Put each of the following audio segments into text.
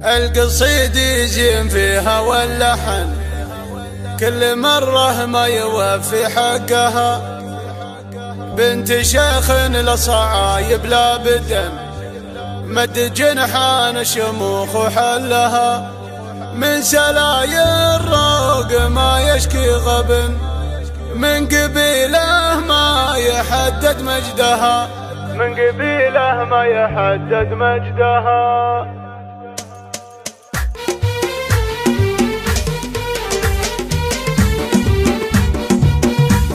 القصيد يزين فيها واللحن كل مرة ما يوفي حقها. بنت شيخ لصعايب لا بدم مد جنحان شموخ وحلها. من سلايا الروق ما يشكي غبن من قبيله ما يحدد مجدها. من قبيله ما يحدد مجدها.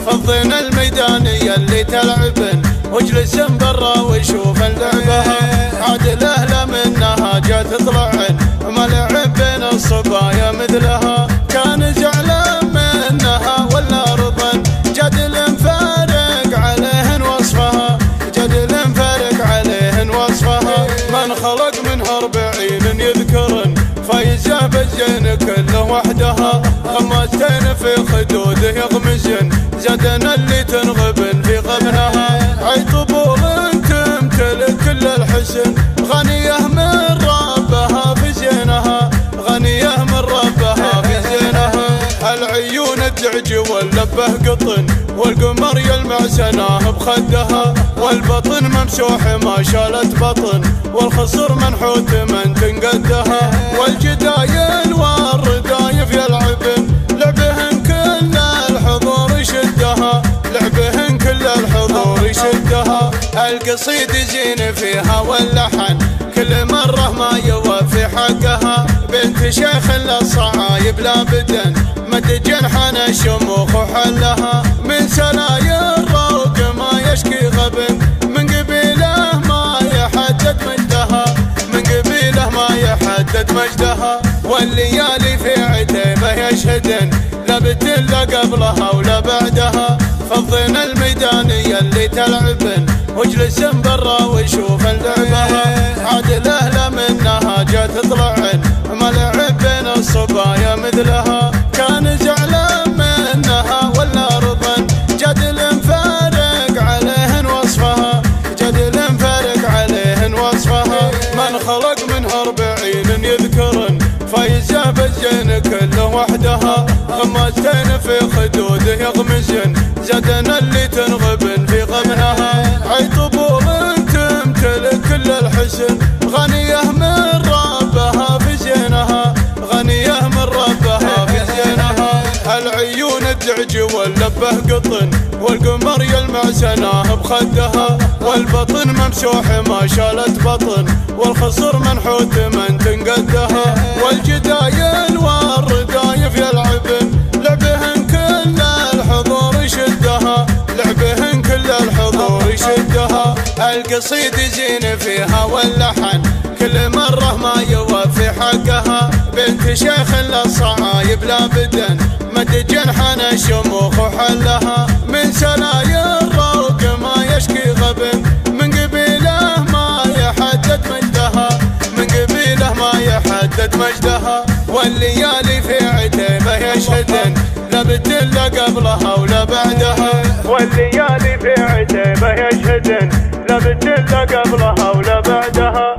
فضنا الميدان يلي تلعبن واجلس برا وشوف لعبها. عاد الاهله منها جات تطلعن وما لعب بين الصبايا مثلها. كان زعلان منها ولا رضن جدل فارق عليهن وصفها. جدل فارق عليهن وصفها. من خلق منها 40 يذكرن فايزه بالزين كله وحدها. خماستين في خدوده يغمزن زدنا اللي تنغبن في غبنها. عي طبول تمتلك كل الحسن غنيه من ربها في زينها. غنيه من ربها في زينها. العيون الدعج واللبه قطن والقمر يلمع سناه بخدها. والبطن ممسوح ما شالت بطن والخصر منحوت من تنقدها. والجدايل والردايف يلعبن لعبهن كل الحضور يشدها. لعبهن كل الحضور يشدها. القصيد زين فيها واللحن كل مرة ما يوفي حقها. بنت شيخ للصعايب لا بدن مد جنحان شموخ وحلها. من سلايا الروق ما يشكي غبن من قبيله ما يحدد مجدها. من قبيله ما يحدد مجدها. والليالي في عتيبه يشهدن لا بدن لا قبلها ولا بعدها. فضنا الميدان يلي تلعبن واجلس برا وشوف لعبها. عاد الاهله منها جات تطلعن ما لعب بين الصبايا مثلها. كان زعلان منها ولا رضن جدل فارق عليهن وصفها. جدل فارق عليهن وصفها. من خلق منها 40 يذكرن فايزه بالزين كله وحدها. خماستين في خدوده يغمزن زدنا اللي تنغبن في غبنها. عي طبول تمتلك كل الحسن غنيه من ربها في زينها. غنيه من ربها في زينها. العيون الدعج واللبه قطن والقمر يلمع سناه بخدها. والبطن ممسوح ما شالت بطن والخصر منحوت من تنقدها. والجدايل والردايف يلعبن لعبهن كل الحضور يشدها. لعبهن كل الحضور يشدها. القصيد زين فيها واللحن كل مرة ما يوفي حقها. بنت شيخ للصعايب لا بدن مد جنحان شموخ وحلها. من سلايا الروق ما يشكي غبن من قبيله ما يحدد مجدها. من قبيله ما يحدد مجدها. والليالي في عتيبه يشهدن لا بدن لا قبلها ولا بعدها. والليالي في عتيبه يشهدن لا بدن لا قبلها ولا بعدها.